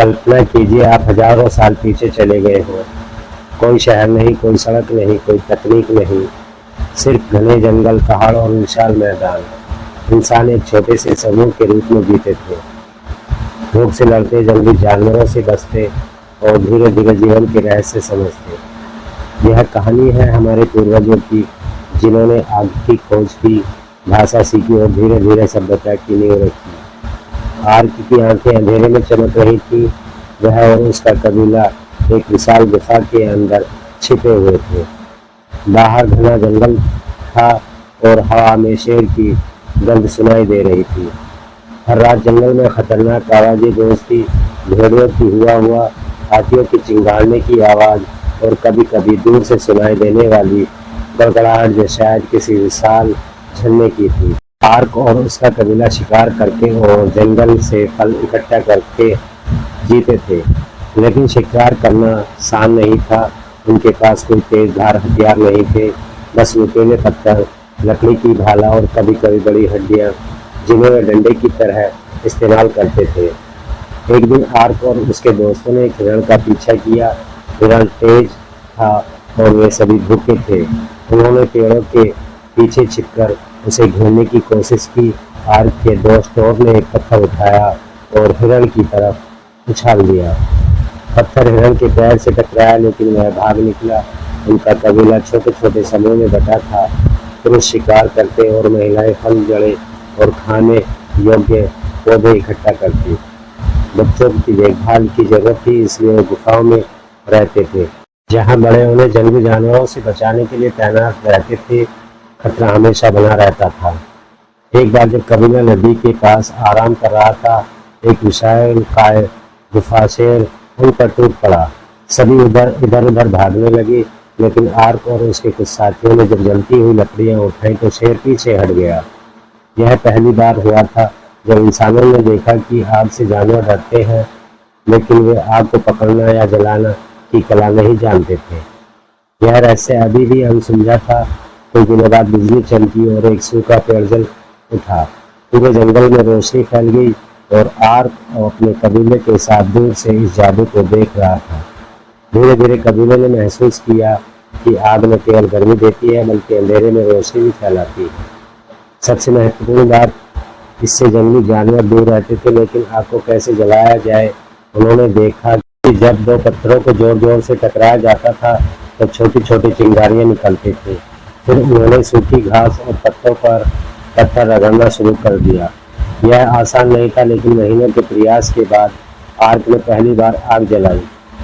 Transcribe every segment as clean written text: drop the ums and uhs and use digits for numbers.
कल्पना कीजिए आप हजारों साल पीछे चले गए हो। कोई शहर नहीं, कोई सड़क नहीं, कोई तकनीक नहीं, सिर्फ घने जंगल, पहाड़ और विशाल मैदान। इंसान एक छोटे से समूह के रूप में जीते थे, भूख से लड़ते, जंगली जानवरों से बचते और धीरे धीरे जीवन के रहस्य समझते। यह कहानी है हमारे पूर्वजों की, जिन्होंने आग की खोज की, भाषा सीखी और धीरे धीरे सभ्यता की नींव रखी। आर्क की आंखें अंधेरे में चमक रही थी। वह और उसका कबीला एक विशाल गुफा के अंदर छिपे हुए थे। बाहर घना जंगल था और हवा में शेर की गंध सुनाई दे रही थी। हर रात जंगल में खतरनाक आवाजें गूंजती, भेड़ियों की हुआ हाथियों की चिंगारने की आवाज और कभी कभी दूर से सुनाई देने वाली गड़गड़ाहट जो शायद किसी विशाल झरने की थी। आर्क और उसका कबीला शिकार करके और जंगल से फल इकट्ठा करके जीते थे, लेकिन शिकार करना आसान नहीं था। उनके पास कोई तेज धार हथियार नहीं थे, बस नुकीले पत्थर, लकड़ी की भाला और कभी कभी बड़ी हड्डियां, जिन्हें वे डंडे की तरह इस्तेमाल करते थे। एक दिन आर्क और उसके दोस्तों ने एक हिरण का पीछा किया। हिरण तेज था और वे सभी भूखे थे। उन्होंने पेड़ों के पीछे छिपकर उसे घेरने की कोशिश की। आर्क के दोस्तों ने एक पत्थर उठाया और हिरण की तरफ उछाल दिया। पत्थर हिरण के पैर से टकराया, लेकिन वह भाग निकला। उनका कबीला छोटे छोटे समूह में बटा था। पुरुष शिकार करते और महिलाएं फल, जड़ें और खाने योग्य पौधे इकट्ठा करती। बच्चों की देखभाल की जरूरत थी, इसलिए वो गुफाओं में रहते थे, जहाँ बड़े उन्हें जंगली जानवरों से बचाने के लिए तैनात रहते थे। खतरा हमेशा बना रहता था। एक बार जब कबीला नदी के पास आराम कर रहा था, एक विशालकाय गुफा शेर उन पर टूट पड़ा। सभी इधर उधर भागने लगे, लेकिन आर्क और उसके कुछ साथियों ने जब जलती हुई लकड़ियां उठाई तो शेर पीछे हट गया। यह पहली बार हुआ था जब इंसानों ने देखा कि आग से जानवर डरते हैं, लेकिन वे आग को पकड़ना या जलाना की कला नहीं जानते थे। यह रहस्य अभी भी अनसुलझा था। कुछ दिनों बाद बिजली चमकी और एक सूखा पेड़ जल उठा। पूरे जंगल में रोशनी फैल गई और आर्क अपने कबीले के साथ दूर से इस जादू को देख रहा था। धीरे धीरे कबीले ने महसूस किया कि आग न केवल गर्मी देती है, बल्कि अंधेरे में रोशनी भी फैलाती है। सबसे महत्वपूर्ण बात, इससे जंगली जानवर दूर रहते थे, लेकिन आग को कैसे जलाया जाए। उन्होंने देखा कि जब दो पत्थरों को जोर जोर से टकराया जाता था, तब छोटी छोटी चिंगारियां निकलते थे। फिर उन्होंने सूखी घास और पत्तों पर पत्थर रगड़ना शुरू कर दिया। यह आसान नहीं था, लेकिन महीनों के प्रयास के बाद आर्क ने पहली बार आग जलाई।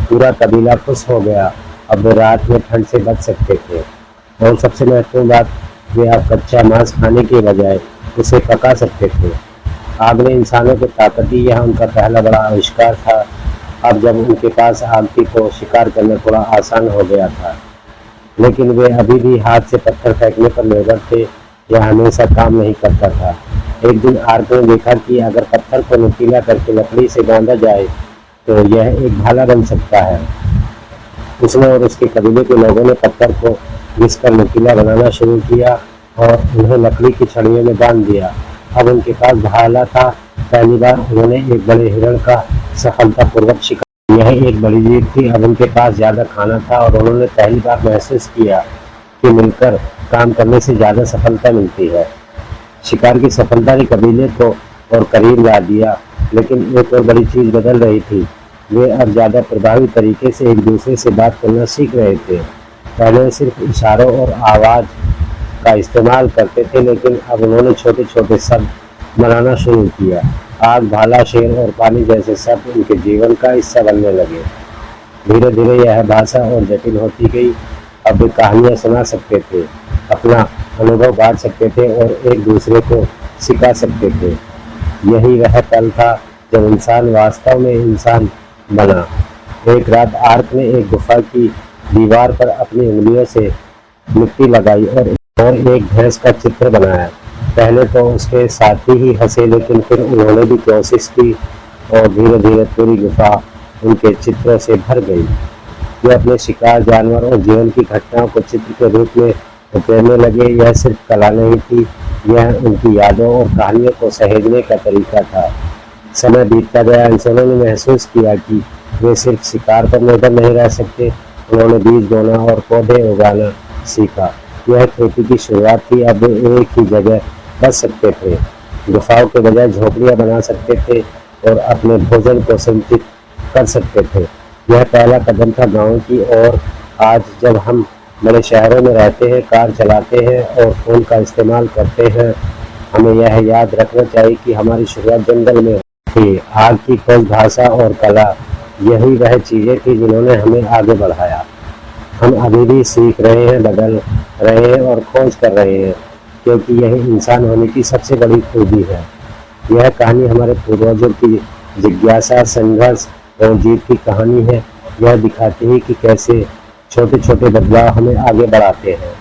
पूरा कबीला खुश हो गया। अब वे रात में ठंड से बच सकते थे और सबसे महत्वपूर्ण बात, वे अब कच्चा मांस खाने के बजाय उसे पका सकते थे। आग ने इंसानों को ताकत दी। यह उनका पहला बड़ा आविष्कार था। अब जब उनके पास आग थी तो शिकार करना थोड़ा आसान हो गया था, लेकिन वे अभी भी हाथ से पत्थर फेंकने पर निर्भर थे। यह हमेशा काम नहीं करता था। एक दिन आर्क ने देखा कि अगर पत्थर को नुकीला करके लकड़ी से बांधा जाए तो यह एक भाला बन सकता है। उसने और उसके कबीले के लोगों ने पत्थर को घिसकर नुकीला बनाना शुरू किया और उन्हें लकड़ी की छड़ियों में बांध दिया। अब उनके पास भाला था। पहली बार उन्होंने एक बड़े हिरण का सफलतापूर्वक शिकार। यह एक बड़ी जीत थी। अब उनके पास ज्यादा खाना था और उन्होंने पहली बार महसूस किया कि मिलकर काम करने से ज्यादा सफलता मिलती है। शिकार की सफलता ने कबीले को और करीब ला दिया, लेकिन एक और बड़ी चीज बदल रही थी। वे अब ज्यादा प्रभावी तरीके से एक दूसरे से बात करना सीख रहे थे। पहले सिर्फ इशारों और आवाज का इस्तेमाल करते थे, लेकिन अब उन्होंने छोटे छोटे शब्द बनाना शुरू किया। आग, भाला, शेर और पानी जैसे शब्द उनके जीवन का हिस्सा बनने लगे। धीरे धीरे यह भाषा और जटिल होती गई। अब वे कहानियां सुना सकते थे, अपना अनुभव बांट सकते थे और एक दूसरे को सिखा सकते थे। यही वह पल था जब इंसान वास्तव में इंसान बना। एक रात आर्क ने एक गुफा की दीवार पर अपनी उंगलियों से मिट्टी लगाई और एक भैंस का चित्र बनाया। पहले तो उसके साथी ही हंसे, लेकिन फिर उन्होंने भी कोशिश की और धीरे धीरे पूरी गुफा उनके चित्रों से भर गई। वे अपने शिकार, जानवर और जीवन की घटनाओं को चित्र के रूप में उकेरने लगे। यह सिर्फ कला नहीं थी, यह उनकी यादों और कहानियों को सहेजने का तरीका था। समय बीतता गया, इंसानों ने महसूस किया कि वे सिर्फ शिकार पर निर्भर नहीं रह सकते। उन्होंने बीज बोना और पौधे उगाना सीखा। यह खेती की शुरुआत थी। अब एक ही जगह बस सकते थे, गुफाओं के बजाय झोपड़ियां बना सकते थे और अपने भोजन को संचित कर सकते थे। यह पहला कदम था गांव की ओर। आज जब हम बड़े शहरों में रहते हैं, कार चलाते हैं और फ़ोन का इस्तेमाल करते हैं, हमें यह याद रखना चाहिए कि हमारी शुरुआत जंगल में थी। आग की खोज, भाषा और कला, यही वह चीज़ें थी जिन्होंने हमें आगे बढ़ाया। हम अभी भी सीख रहे हैं, बदल रहे हैं और खोज कर रहे हैं, क्योंकि यह इंसान होने की सबसे बड़ी खूबी है। यह कहानी हमारे पूर्वजों की जिज्ञासा, संघर्ष और जीत की कहानी है। यह दिखाती है कि कैसे छोटे छोटे बदलाव हमें आगे बढ़ाते हैं।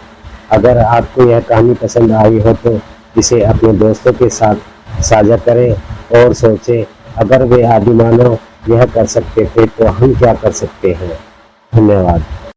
अगर आपको यह कहानी पसंद आई हो तो इसे अपने दोस्तों के साथ साझा करें और सोचें, अगर वे आदि मानव यह कर सकते थे तो हम क्या कर सकते हैं। धन्यवाद।